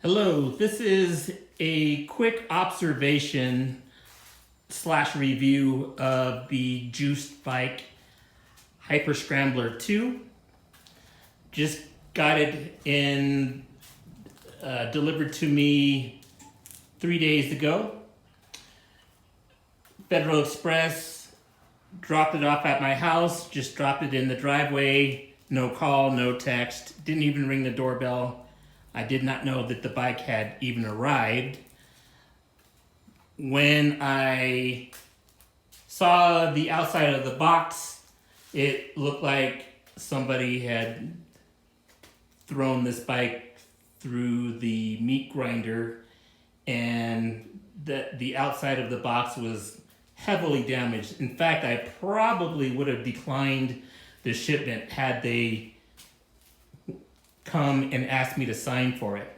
Hello, this is a quick observation slash review of the juiced bike Hyperscrambler 2. Just got it in delivered to me 3 days ago. Federal Express dropped it off at my house, just dropped it in the driveway, no call, no text, didn't even ring the doorbell. I did not know that the bike had even arrived. When I saw the outside of the box, it looked like somebody had thrown this bike through the meat grinder, and the outside of the box was heavily damaged. In fact, I probably would have declined the shipment had they come and asked me to sign for it.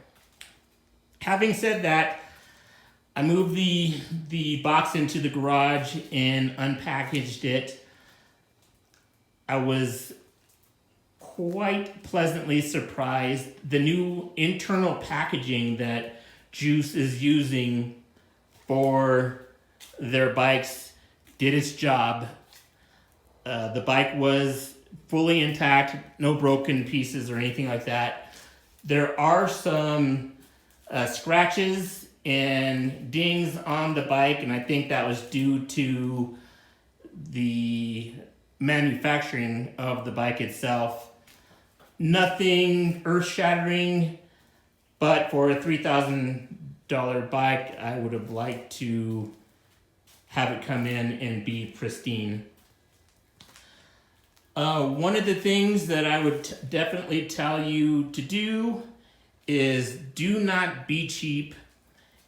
Having said that, I moved the box into the garage and unpackaged it. I was quite pleasantly surprised. The new internal packaging that Juice is using for their bikes did its job. The bike was fully intact, no broken pieces or anything like that. There are some scratches and dings on the bike, and I think that was due to the manufacturing of the bike itself. Nothing earth-shattering, but for a $3,000 bike, I would have liked to have it come in and be pristine. One of the things that I would definitely tell you to do is do not be cheap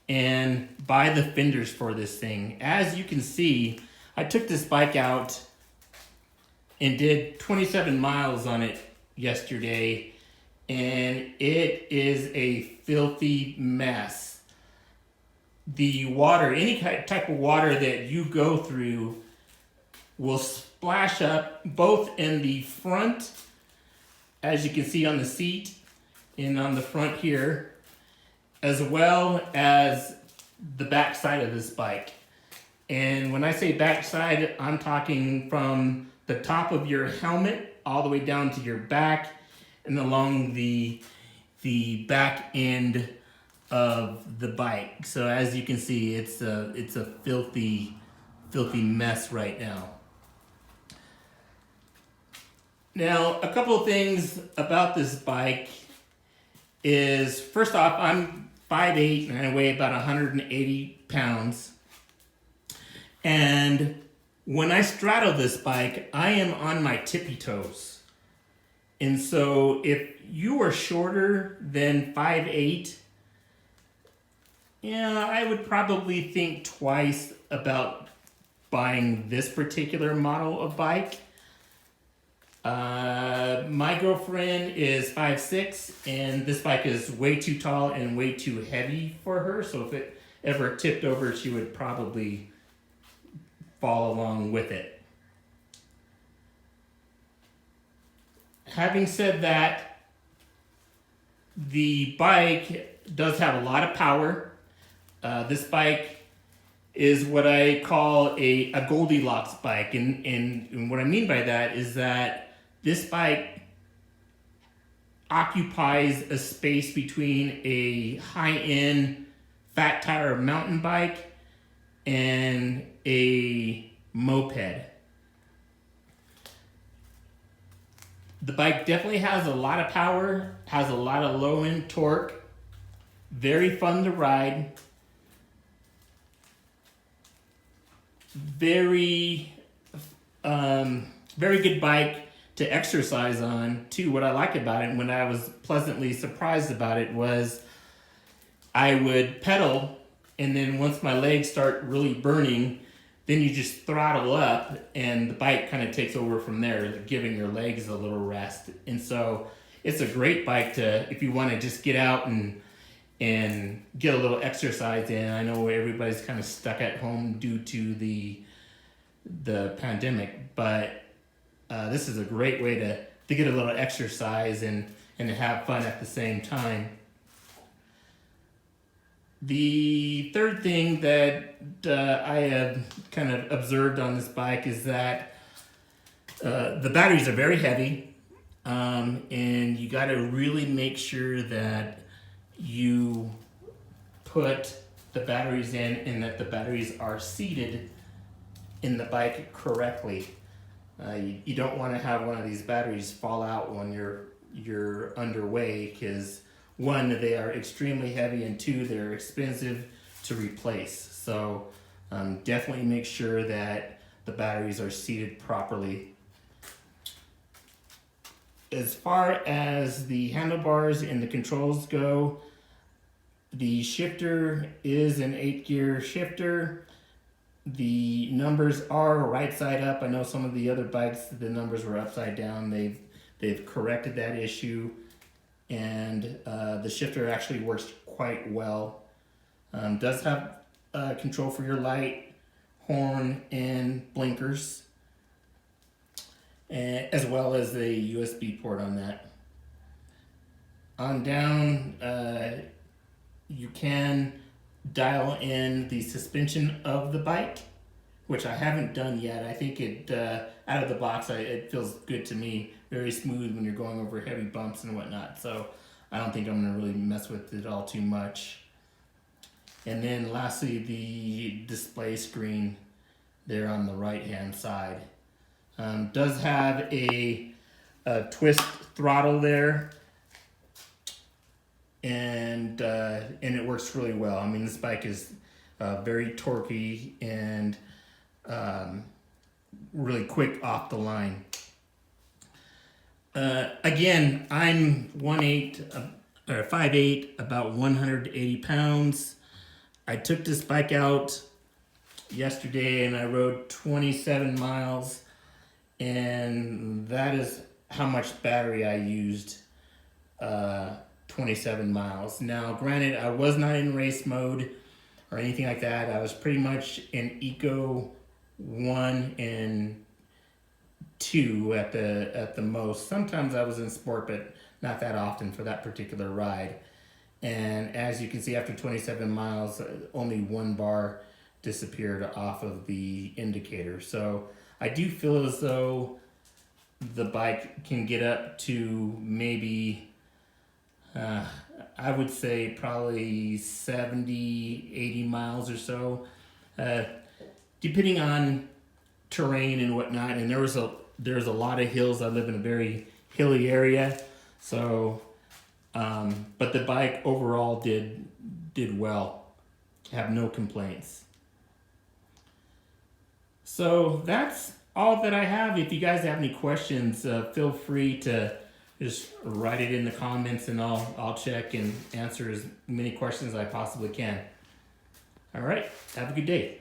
and buy the fenders for this thing. As you can see, I took this bike out and did 27 miles on it yesterday, and it is a filthy mess. The water, any type of water that you go through will splash up both in the front, as you can see on the seat and on the front here, as well as the back side of this bike. And when I say back side, I'm talking from the top of your helmet all the way down to your back and along the back end of the bike. So as you can see, it's a filthy mess right now. Now, a couple of things about this bike is, first off, I'm 5'8" and I weigh about 180 pounds. And when I straddle this bike, I am on my tippy toes. And so if you are shorter than 5'8", yeah, I would probably think twice about buying this particular model of bike. My girlfriend is 5'6", and this bike is way too tall and way too heavy for her, so if it ever tipped over, she would probably fall along with it. Having said that, the bike does have a lot of power. This bike is what I call a Goldilocks bike, and what I mean by that is that this bike occupies a space between a high-end fat tire mountain bike and a moped. The bike definitely has a lot of power, has a lot of low-end torque, very fun to ride, very good bike to exercise on too. What I like about it, and when I was pleasantly surprised about it, was I would pedal, and then once my legs start really burning, then you just throttle up and the bike kind of takes over from there, giving your legs a little rest. And so it's a great bike to, if you want to just get out and get a little exercise in. I know everybody's kind of stuck at home due to the pandemic, but this is a great way to get a little exercise and to have fun at the same time. The third thing that I have kind of observed on this bike is that the batteries are very heavy, and you got to really make sure that you put the batteries in and that the batteries are seated in the bike correctly. You don't want to have one of these batteries fall out when you're underway, because one, they are extremely heavy, and two, they're expensive to replace. So definitely make sure that the batteries are seated properly. As far as the handlebars and the controls go, the shifter is an 8-gear shifter. The numbers are right side up. I know some of the other bikes, the numbers were upside down. They've corrected that issue, and the shifter actually works quite well. Does have control for your light, horn, and blinkers, as well as the USB port on that. On down, you can dial in the suspension of the bike, which I haven't done yet. I think it out of the box, it feels good to me. Very smooth when you're going over heavy bumps and whatnot. So I don't think I'm gonna really mess with it all too much. And then lastly, the display screen there on the right hand side does have a twist throttle there, and it works really well. I mean, this bike is very torquey and really quick off the line. Again, I'm 5'8", about 180 pounds. I took this bike out yesterday and I rode 27 miles, and that is how much battery I used. 27 miles. Now, granted, I was not in race mode or anything like that. I was pretty much in Eco 1 and 2 at the most. Sometimes I was in Sport, but not that often for that particular ride. And as you can see, after 27 miles, only 1 bar disappeared off of the indicator. So I do feel as though the bike can get up to maybe I would say probably 70, 80 miles or so, depending on terrain and whatnot. And there's a lot of hills. I live in a very hilly area, so but the bike overall did well. Have no complaints. So that's all that I have. If you guys have any questions, feel free to just write it in the comments, and I'll check and answer as many questions as I possibly can. All right, have a good day.